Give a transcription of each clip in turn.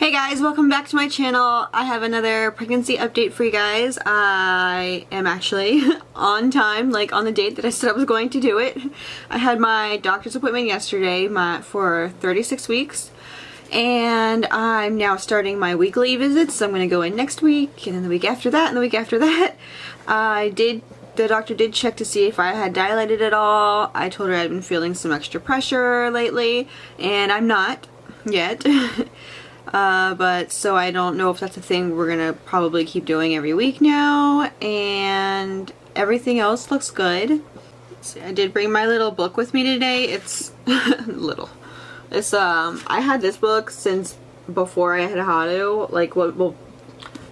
Hey guys, welcome back to my channel. I have another pregnancy update for you guys. I am actually on time, like on the date that I said I was going to do it. I had my doctor's appointment yesterday for 36 weeks. And I'm now starting my weekly visits. So I'm going to go in next week, and then the week after that, and the week after that. The doctor did check to see if I had dilated at all. I told her I'd been feeling some extra pressure lately, and I'm not yet. But so I don't know if that's a thing we're gonna probably keep doing every week now, and everything else looks good. So I did bring my little book with me today. It's little. It's I had this book since before I had Hadu. Like, well,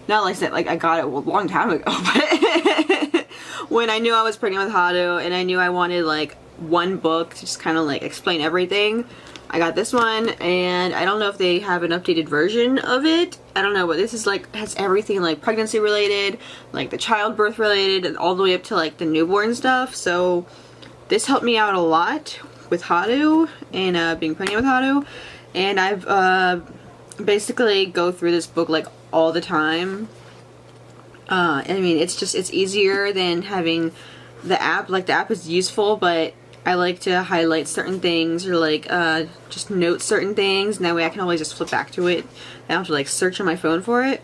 not like that. Like, I got it a long time ago, but when I knew I was pregnant with Hadu and I knew I wanted like one book to just kind of like explain everything, I got this one. And I don't know if they have an updated version of it. I don't know, but this is like, has everything like pregnancy related, like the childbirth related, and all the way up to like the newborn stuff. So this helped me out a lot with Hadu and being pregnant with Hadu. And I've basically go through this book like all the time. I mean, it's easier than having the app. Like, the app is useful, but I like to highlight certain things or like just note certain things, and that way I can always just flip back to it. I don't have to like search on my phone for it.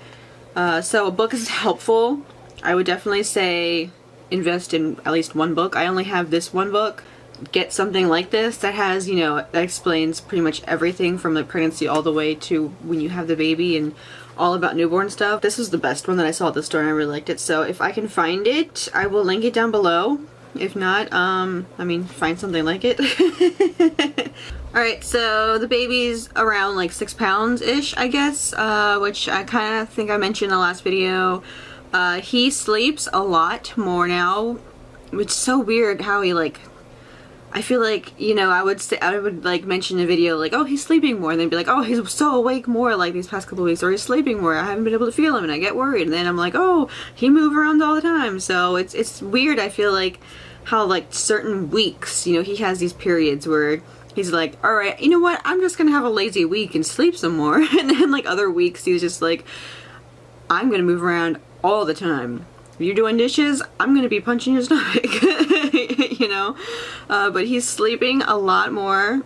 So a book is helpful. I would definitely say invest in at least one book. I only have this one book. Get something like this that has, you know, that explains pretty much everything from like pregnancy all the way to when you have the baby and all about newborn stuff. This was the best one that I saw at the store and I really liked it. So if I can find it, I will link it down below. If not, I mean, find something like it. Alright, so the baby's around like 6 pounds-ish, I guess, which I kind of think I mentioned in the last video. He sleeps a lot more now, which is so weird how he like, I feel like, you know, I would like mention in a video like, oh, he's sleeping more, and then be like, oh, he's so awake more like these past couple of weeks, or he's sleeping more, I haven't been able to feel him, and I get worried, and then I'm like, oh, he moves around all the time. So it's weird. I feel like how like certain weeks, you know, he has these periods where he's like, all right, you know what, I'm just gonna have a lazy week and sleep some more. And then like other weeks he's just like, I'm gonna move around all the time. If you're doing dishes, I'm gonna be punching your stomach. You know, but he's sleeping a lot more.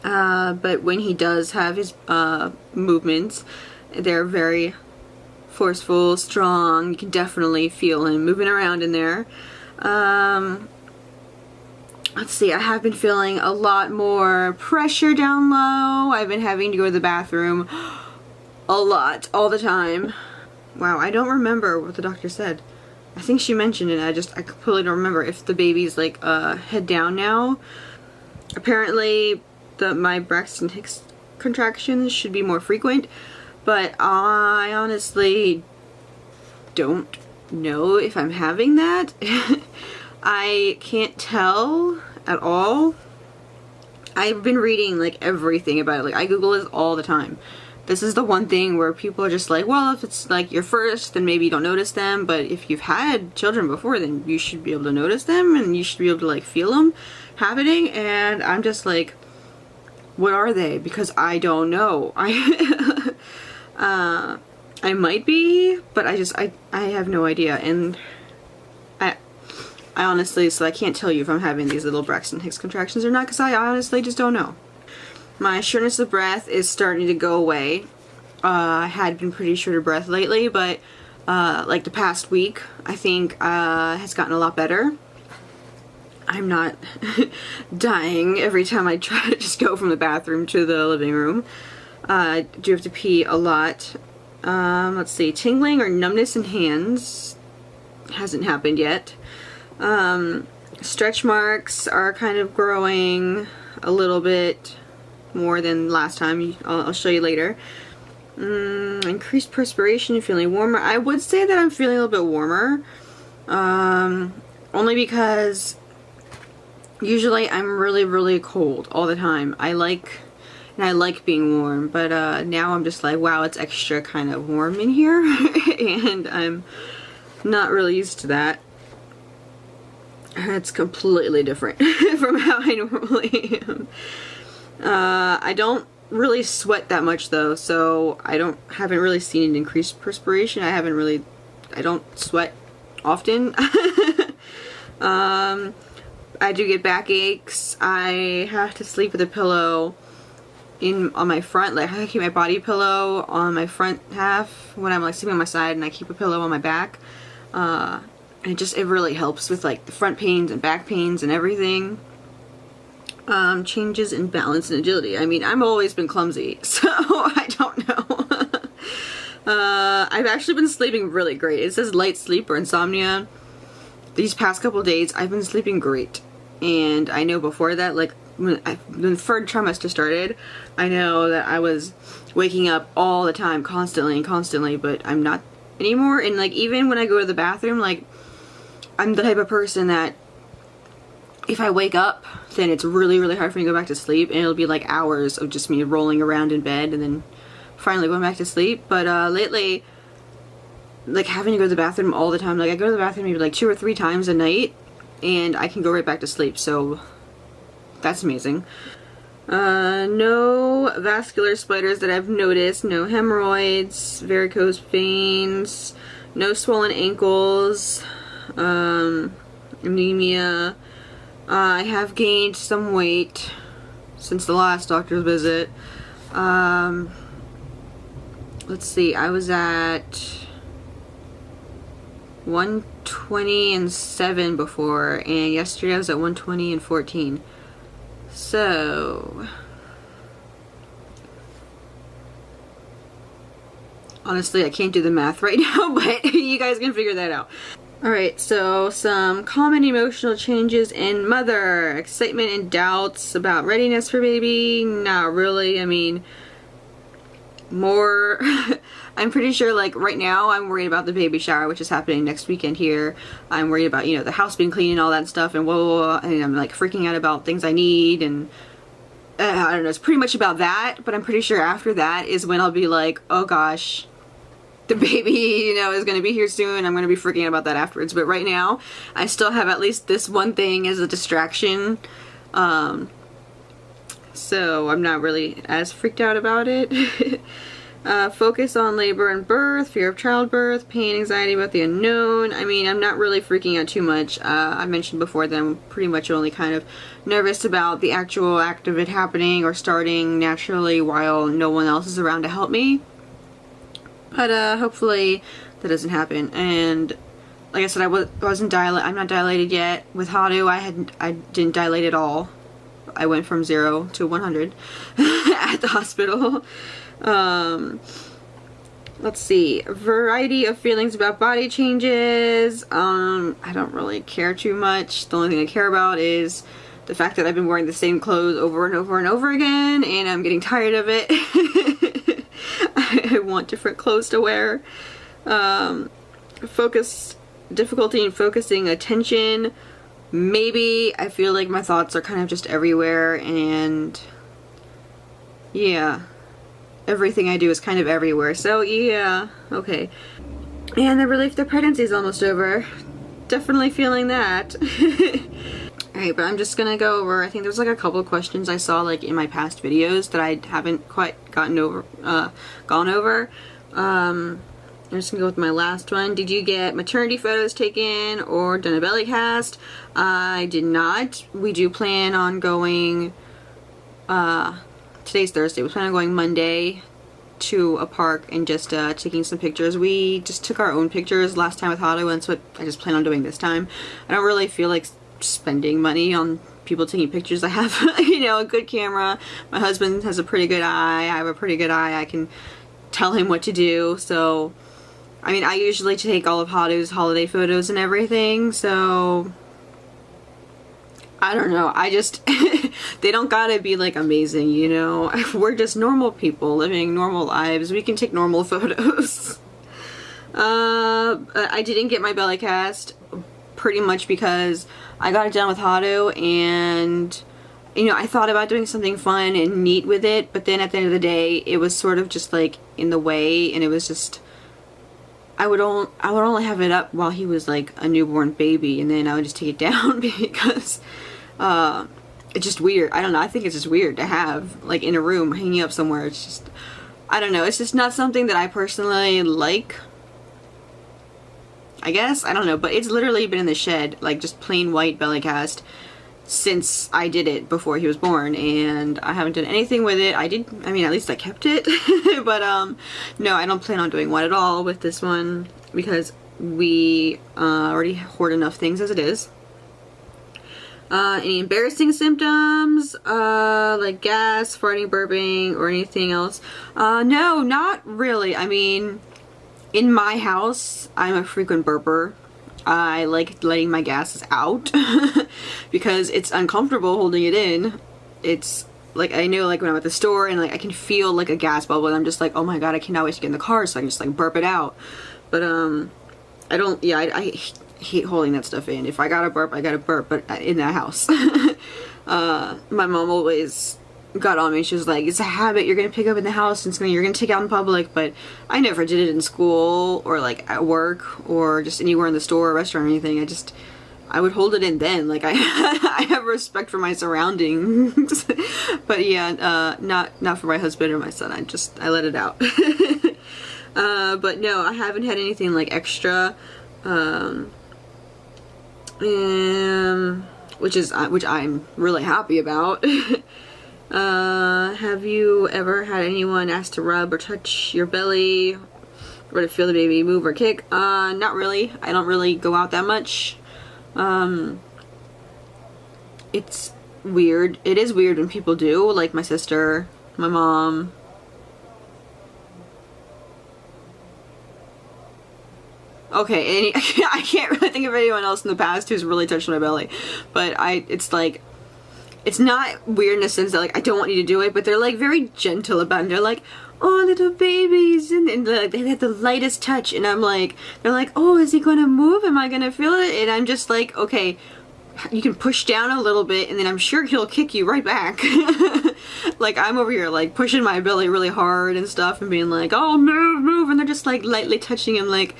But when he does have his movements, they're very forceful, strong. You can definitely feel him moving around in there. Let's see, I have been feeling a lot more pressure down low. I've been having to go to the bathroom a lot, all the time. Wow, I don't remember what the doctor said. I think she mentioned it, I completely don't remember if the baby's like head down now. Apparently my Braxton-Hicks contractions should be more frequent, but I honestly don't know if I'm having that. I can't tell at all. I've been reading like everything about it. Like, I Google it all the time. This is the one thing where people are just like, well, if it's like your first, then maybe you don't notice them, but if you've had children before, then you should be able to notice them, and you should be able to like feel them happening. And I'm just like, what are they? Because I don't know. I might be, but I have no idea. And I honestly, so I can't tell you if I'm having these little Braxton-Hicks contractions or not, because I honestly just don't know. My shortness of breath is starting to go away. I had been pretty short of breath lately, but like the past week, I think has gotten a lot better. I'm not dying every time I try to just go from the bathroom to the living room. I do have to pee a lot. Let's see, tingling or numbness in hands hasn't happened yet. Stretch marks are kind of growing a little bit more than last time. I'll show you later. Increased perspiration, feeling warmer. I would say that I'm feeling a little bit warmer, only because usually I'm really cold all the time. I like being warm, but now I'm just like, wow, it's extra kind of warm in here. And I'm not really used to that. It's completely different from how I normally am. I don't really sweat that much though, so haven't really seen an increased perspiration. I don't sweat often. I do get backaches. I have to sleep with a pillow on my front, like I keep my body pillow on my front half when I'm like sleeping on my side, and I keep a pillow on my back. And it really helps with like the front pains and back pains and everything. Changes in balance and agility. I mean, I've always been clumsy, so I don't know. I've actually been sleeping really great. It says light sleep or insomnia. These past couple days, I've been sleeping great. And I know before that, like, when the third trimester started, I know that I was waking up all the time, constantly, but I'm not anymore. And, like, even when I go to the bathroom, like, I'm the type of person that if I wake up, then it's really, really hard for me to go back to sleep, and it'll be, like, hours of just me rolling around in bed and then finally going back to sleep. But, lately, like, having to go to the bathroom all the time, like, I go to the bathroom maybe, like, 2 or 3 times a night, and I can go right back to sleep, so that's amazing. No vascular splatters that I've noticed, no hemorrhoids, varicose veins, no swollen ankles, anemia. I have gained some weight since the last doctor's visit. Let's see, I was at 120 and 7 before, and yesterday I was at 120 and 14. So honestly, I can't do the math right now, but you guys can figure that out. Alright, so some common emotional changes in mother. Excitement and doubts about readiness for baby. Not really. I mean, more I'm pretty sure, like, right now I'm worried about the baby shower, which is happening next weekend here. I'm worried about, you know, the house being clean and all that stuff, and whoa, and I'm like freaking out about things I need, and I don't know, it's pretty much about that. But I'm pretty sure after that is when I'll be like, oh gosh, the baby, you know, is going to be here soon. I'm going to be freaking out about that afterwards. But right now I still have at least this one thing as a distraction, so I'm not really as freaked out about it. Focus on labor and birth, fear of childbirth, pain, anxiety about the unknown. I mean, I'm not really freaking out too much. I mentioned before that I'm pretty much only kind of nervous about the actual act of it happening or starting naturally while no one else is around to help me. But hopefully that doesn't happen. And like I said, I'm not dilated yet. With Hadu, I didn't dilate at all. I went from 0 to 100 at the hospital. Let's see, variety of feelings about body changes. I don't really care too much. The only thing I care about is the fact that I've been wearing the same clothes over and over and over again, and I'm getting tired of it. I want different clothes to wear. Difficulty in focusing attention. Maybe I feel like my thoughts are kind of just everywhere, and yeah, everything I do is kind of everywhere. So yeah, okay. And the relief the pregnancy is almost over. Definitely feeling that. Alright, but I'm just gonna go over, I think there's like a couple of questions I saw like in my past videos that I haven't quite gone over. I'm just gonna go with my last one. Did you get maternity photos taken or done a belly cast? I did not. We do plan on going, today's Thursday, we plan on going Monday to a park and just taking some pictures. We just took our own pictures last time with Hado, and that's what I just plan on doing this time. I don't really feel like spending money on people taking pictures. I have, you know, a good camera. My husband has a pretty good eye. I have a pretty good eye. I can tell him what to do. So, I mean, I usually take all of Hado's holiday photos and everything, so I don't know. I just, they don't gotta be like amazing, you know? We're just normal people living normal lives. We can take normal photos. I didn't get my belly cast pretty much because I got it done with Hado, and you know, I thought about doing something fun and neat with it, but then at the end of the day, it was sort of just like in the way, and it was just, I would only have it up while he was like a newborn baby, and then I would just take it down because it's just weird. I don't know, I think it's just weird to have, like, in a room, hanging up somewhere. It's just, I don't know, it's just not something that I personally like, I guess. I don't know, but it's literally been in the shed, like, just plain white belly cast, since I did it before he was born, and I haven't done anything with it. I mean, at least I kept it, but no, I don't plan on doing one at all with this one, because we already hoard enough things as it is. Any embarrassing symptoms, like gas, farting, burping, or anything else? No, not really. I mean, in my house, I'm a frequent burper. I like letting my gases out because it's uncomfortable holding it in. It's like, I know, like, when I'm at the store and, like, I can feel, like, a gas bubble, and I'm just like, oh my god, I cannot wait to get in the car so I can just, like, burp it out. But I don't, yeah, I hate holding that stuff in. If I gotta burp, I gotta burp, but in that house. My mom always got on me. She was like, it's a habit you're gonna pick up in the house and you're gonna take out in public. But I never did it in school or, like, at work or just anywhere in the store or restaurant or anything. I would hold it in then. Like, I have respect for my surroundings. But yeah, not for my husband or my son. I let it out. But no, I haven't had anything, like, extra, which I'm really happy about. Have you ever had anyone ask to rub or touch your belly or to feel the baby move or kick? Not really. I don't really go out that much. It's weird. It is weird when people do, like my sister, my mom. Okay, I can't really think of anyone else in the past who's really touched my belly, but it's like, it's not weird in the sense that, like, I don't want you to do it, but they're, like, very gentle about it. They're like, oh, little babies, and like, they have the lightest touch, and I'm like, they're like, oh, is he gonna move? Am I gonna feel it? And I'm just like, okay, you can push down a little bit, and then I'm sure he'll kick you right back. Like, I'm over here, like, pushing my belly really hard and stuff, and being like, oh, move, and they're just, like, lightly touching him, like,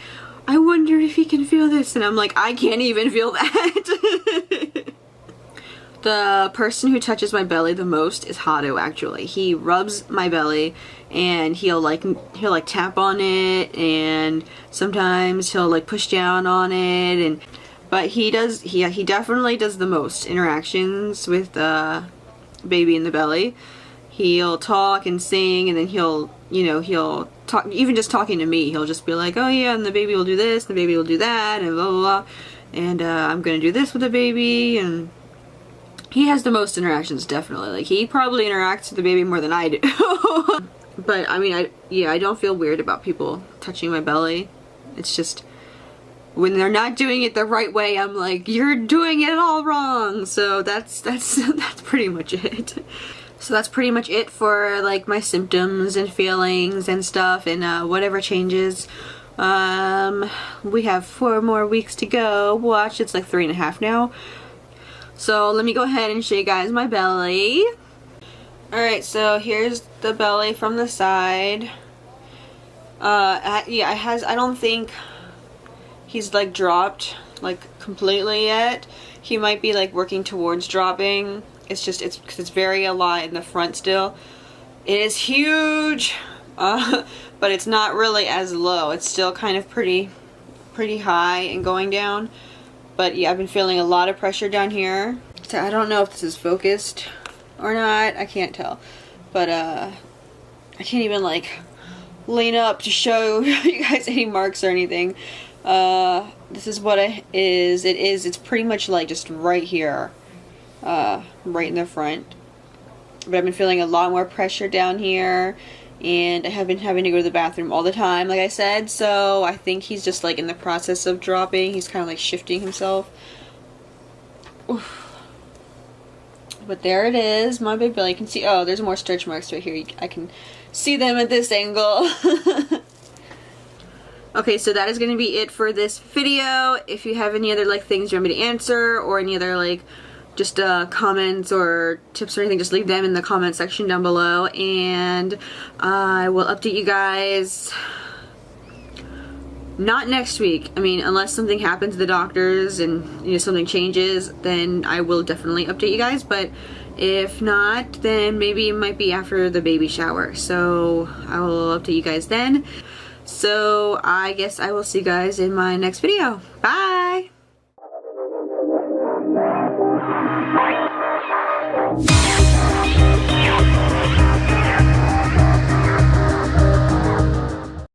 I wonder if he can feel this, and I'm like, I can't even feel that. The person who touches my belly the most is Hado, actually. He rubs my belly, and he'll tap on it, and sometimes he'll, like, push down on it, but he definitely does the most interactions with baby in the belly. He'll talk and sing, and then he'll talk, even just talking to me, he'll just be like, oh yeah, and the baby will do this, and the baby will do that, and blah blah blah, and I'm gonna do this with the baby, and he has the most interactions, definitely. Like, he probably interacts with the baby more than I do. But I mean, I don't feel weird about people touching my belly. It's just, when they're not doing it the right way, I'm like, you're doing it all wrong. So that's pretty much it. So that's pretty much it for, like, my symptoms and feelings and stuff, and whatever changes. We have 4 more weeks to go. Watch, it's like 3.5 now. So let me go ahead and show you guys my belly. Alright, so here's the belly from the side. Yeah, I don't think he's, like, dropped, like, completely yet. He might be, like, working towards dropping. It's just, because it's very a lot in the front still. It is huge, but it's not really as low. It's still kind of pretty high and going down. But yeah, I've been feeling a lot of pressure down here. So I don't know if this is focused or not. I can't tell. But I can't even, like, lean up to show you guys any marks or anything. This is what it is. It's pretty much, like, just right here. Right in the front. But I've been feeling a lot more pressure down here. And I have been having to go to the bathroom all the time, like I said, so I think he's just, like, in the process of dropping. He's kind of, like, shifting himself. Oof. But there it is, my big belly. You can see, oh, there's more stretch marks right here. I can see them at this angle. Okay, so that is going to be it for this video. If you have any other, like, things you want me to answer, or any other, like, just comments or tips or anything, just leave them in the comment section down below, and I will update you guys. Not next week. I mean, unless something happens to the doctors and, you know, something changes, then I will definitely update you guys. But If not, then maybe it might be after the baby shower. So I will update you guys then. So I guess I will see you guys in my next video. Bye!